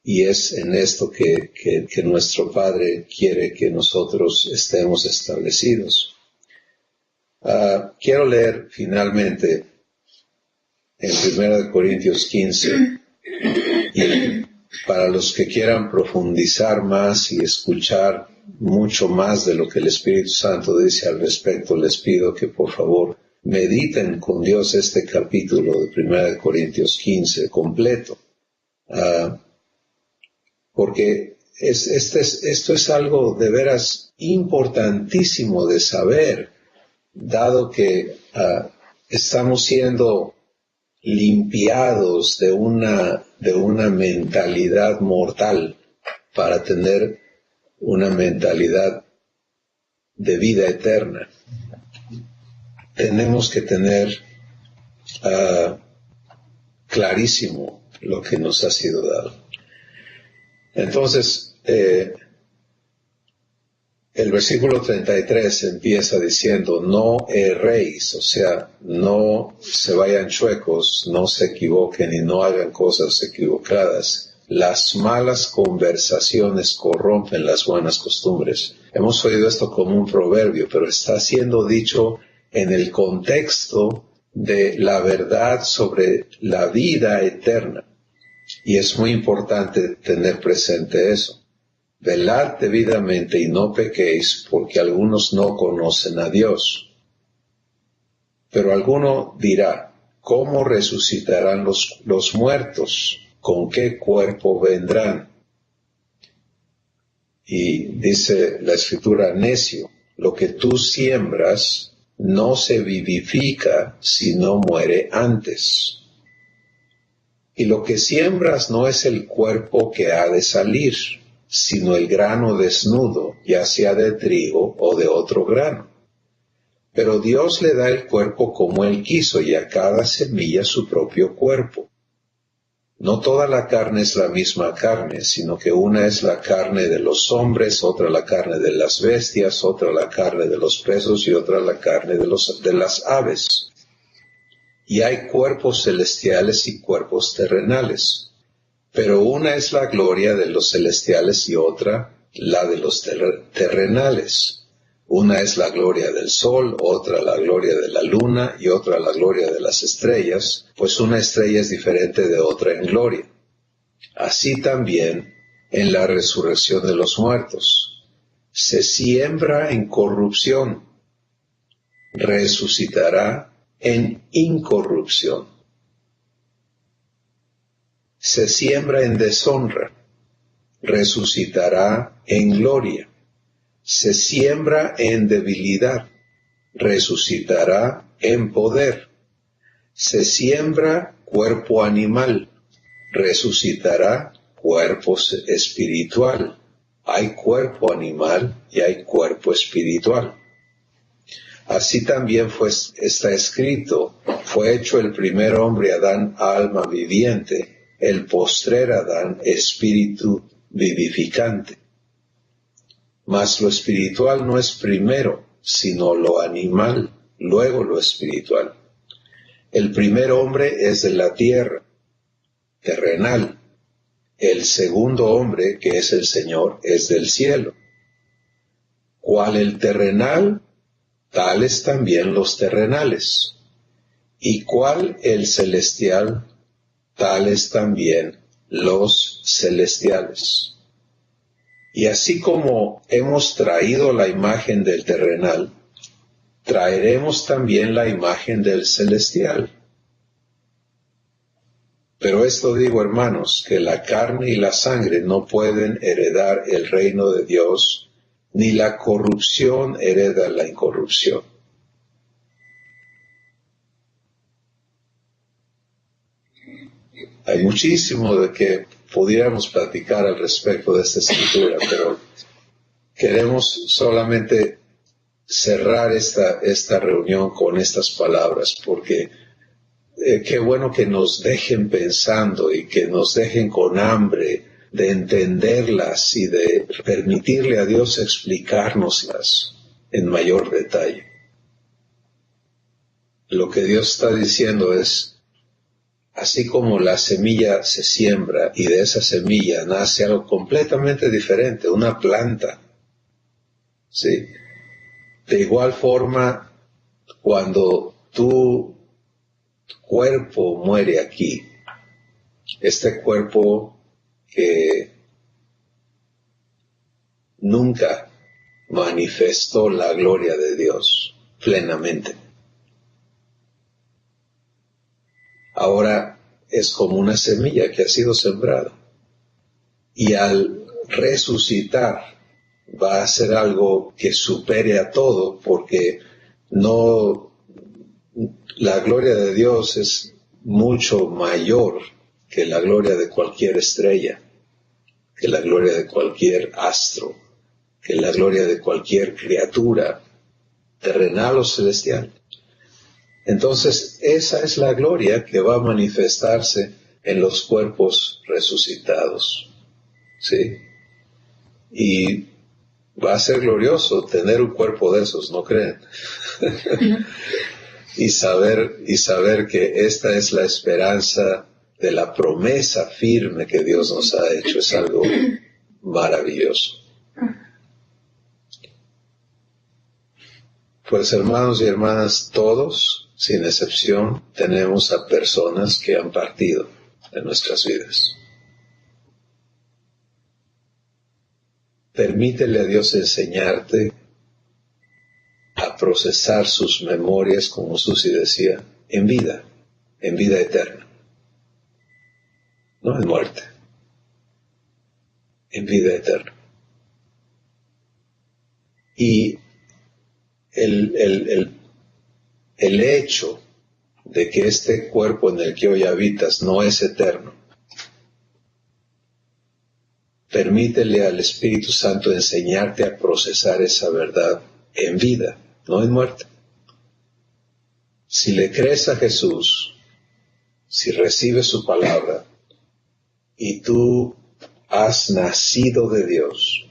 Y es en esto que nuestro Padre quiere que nosotros estemos establecidos. Quiero leer finalmente en 1 Corintios 15, y para los que quieran profundizar más y escuchar mucho más de lo que el Espíritu Santo dice al respecto, les pido que por favor mediten con Dios este capítulo de 1 Corintios 15 completo, porque esto es algo de veras importantísimo de saber, dado que estamos siendo limpiados de una mentalidad mortal para tener una mentalidad de vida eterna. Tenemos que tener clarísimo lo que nos ha sido dado. Entonces, el versículo 33 empieza diciendo, no erréis, o sea, no se vayan chuecos, no se equivoquen y no hagan cosas equivocadas. Las malas conversaciones corrompen las buenas costumbres. Hemos oído esto como un proverbio, pero está siendo dicho en el contexto de la verdad sobre la vida eterna. Y es muy importante tener presente eso. Velad debidamente y no pequéis, porque algunos no conocen a Dios. Pero alguno dirá, ¿cómo resucitarán los muertos? ¿Con qué cuerpo vendrán? Y dice la Escritura, necio, lo que tú siembras no se vivifica si no muere antes. Y lo que siembras no es el cuerpo que ha de salir, sino el grano desnudo, ya sea de trigo o de otro grano. Pero Dios le da el cuerpo como Él quiso, y a cada semilla su propio cuerpo. No toda la carne es la misma carne, sino que una es la carne de los hombres, otra la carne de las bestias, otra la carne de los peces y otra la carne de las aves. Y hay cuerpos celestiales y cuerpos terrenales. Pero una es la gloria de los celestiales y otra la de los terrenales. Una es la gloria del sol, otra la gloria de la luna y otra la gloria de las estrellas, pues una estrella es diferente de otra en gloria. Así también en la resurrección de los muertos. Se siembra en corrupción, resucitará en incorrupción. Se siembra en deshonra, resucitará en gloria. Se siembra en debilidad, resucitará en poder. Se siembra cuerpo animal, resucitará cuerpo espiritual. Hay cuerpo animal y hay cuerpo espiritual. Así también está escrito, fue hecho el primer hombre Adán alma viviente, el postrer Adán espíritu vivificante. Mas lo espiritual no es primero, sino lo animal, luego lo espiritual. El primer hombre es de la tierra, terrenal. El segundo hombre, que es el Señor, es del cielo. ¿Cuál el terrenal? Tales también los terrenales. ¿Y cuál el celestial? Tales también los celestiales. Y así como hemos traído la imagen del terrenal, traeremos también la imagen del celestial. Pero esto digo, hermanos, que la carne y la sangre no pueden heredar el reino de Dios, ni la corrupción hereda la incorrupción. Hay muchísimo de que pudiéramos platicar al respecto de esta escritura, pero queremos solamente cerrar esta reunión con estas palabras, porque qué bueno que nos dejen pensando y que nos dejen con hambre de entenderlas y de permitirle a Dios explicárnoslas en mayor detalle. Lo que Dios está diciendo es, así como la semilla se siembra y de esa semilla nace algo completamente diferente, una planta, ¿sí? De igual forma, cuando tu cuerpo muere aquí, este cuerpo que nunca manifestó la gloria de Dios plenamente, ahora es como una semilla que ha sido sembrada. Y al resucitar va a ser algo que supere a todo, porque la gloria de Dios es mucho mayor que la gloria de cualquier estrella, que la gloria de cualquier astro, que la gloria de cualquier criatura, terrenal o celestial. Entonces, esa es la gloria que va a manifestarse en los cuerpos resucitados, ¿sí? Y va a ser glorioso tener un cuerpo de esos, ¿no creen? y saber que esta es la esperanza de la promesa firme que Dios nos ha hecho, es algo maravilloso. Pues hermanos y hermanas, todos, sin excepción, tenemos a personas que han partido de nuestras vidas. Permítele a Dios enseñarte a procesar sus memorias, como Susi decía, en vida eterna. No en muerte, en vida eterna. Y el hecho de que este cuerpo en el que hoy habitas no es eterno, permítele al Espíritu Santo enseñarte a procesar esa verdad en vida, no en muerte. Si le crees a Jesús, si recibes su palabra, y tú has nacido de Dios,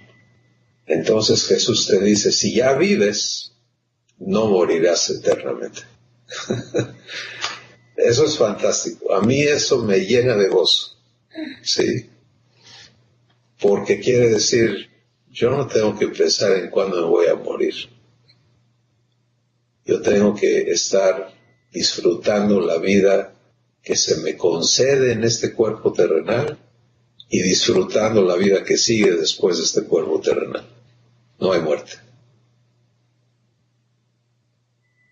entonces Jesús te dice, si ya vives, no morirás eternamente. Eso es fantástico. A mí eso me llena de gozo, ¿sí? Porque quiere decir, yo no tengo que pensar en cuándo me voy a morir. Yo tengo que estar disfrutando la vida que se me concede en este cuerpo terrenal y disfrutando la vida que sigue después de este cuerpo terrenal. No hay muerte.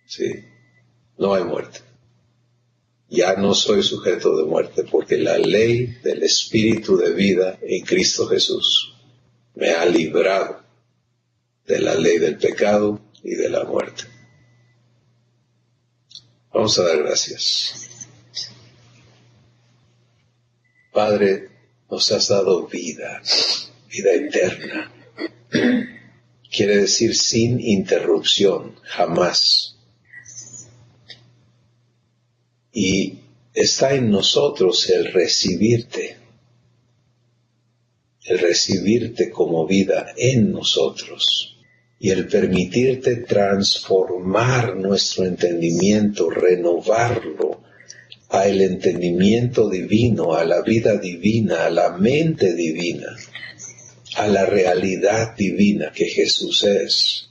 ¿Sí? No hay muerte. Ya no soy sujeto de muerte porque la ley del Espíritu de vida en Cristo Jesús me ha librado de la ley del pecado y de la muerte. Vamos a dar gracias. Padre, nos has dado vida, vida eterna. Quiere decir sin interrupción, jamás. Y está en nosotros el recibirte como vida en nosotros. Y el permitirte transformar nuestro entendimiento, renovarlo al entendimiento divino, a la vida divina, a la mente divina, a la realidad divina que Jesús es.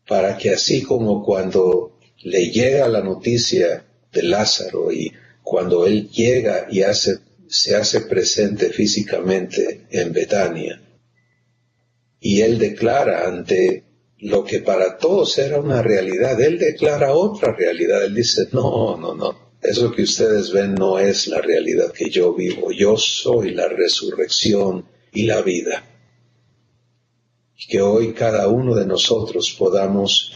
Para que así como cuando le llega la noticia de Lázaro y cuando él llega y se hace presente físicamente en Betania, y él declara ante lo que para todos era una realidad, él declara otra realidad. Él dice, no, eso que ustedes ven no es la realidad que yo vivo. Yo soy la resurrección y la vida. Y que hoy cada uno de nosotros podamos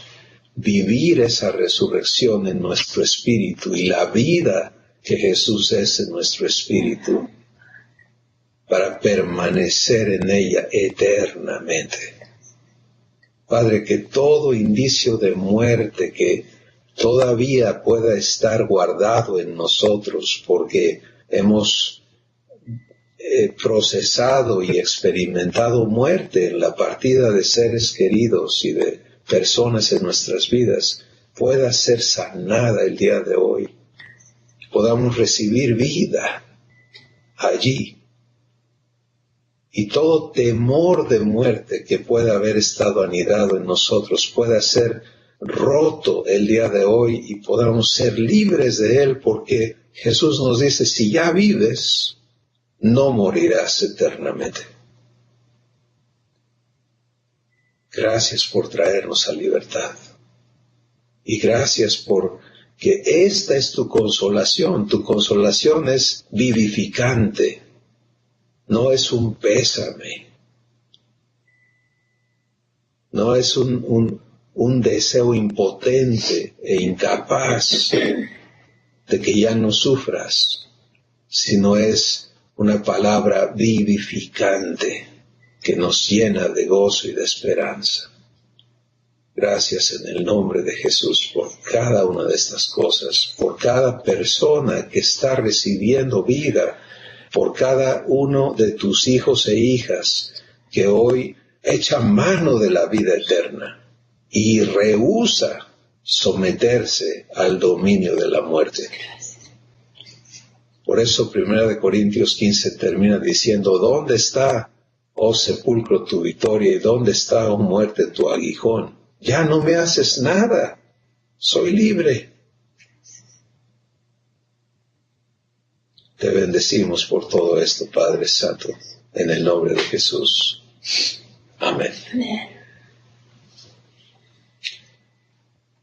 vivir esa resurrección en nuestro espíritu y la vida que Jesús es en nuestro espíritu, para permanecer en ella eternamente. Padre, que todo indicio de muerte que todavía pueda estar guardado en nosotros porque hemos procesado y experimentado muerte en la partida de seres queridos y de personas en nuestras vidas, pueda ser sanada el día de hoy. Podamos recibir vida allí. Y todo temor de muerte que pueda haber estado anidado en nosotros pueda ser roto el día de hoy y podamos ser libres de él, porque Jesús nos dice, si ya vives, no morirás eternamente. Gracias por traernos a libertad. Y gracias por que esta es tu consolación. Tu consolación es vivificante. No es un pésame. No es un deseo impotente e incapaz de que ya no sufras, sino es una palabra vivificante que nos llena de gozo y de esperanza. Gracias en el nombre de Jesús por cada una de estas cosas, por cada persona que está recibiendo vida, por cada uno de tus hijos e hijas que hoy echa mano de la vida eterna y rehúsa someterse al dominio de la muerte. Por eso 1 Corintios 15 termina diciendo, ¿dónde está, oh sepulcro, tu victoria? ¿Y dónde está, oh muerte, tu aguijón? Ya no me haces nada, soy libre. Te bendecimos por todo esto, Padre Santo, en el nombre de Jesús. Amén. Amén.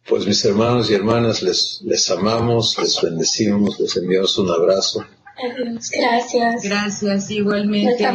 Pues mis hermanos y hermanas, les amamos, les bendecimos, les enviamos un abrazo. Adiós, gracias. Gracias, igualmente.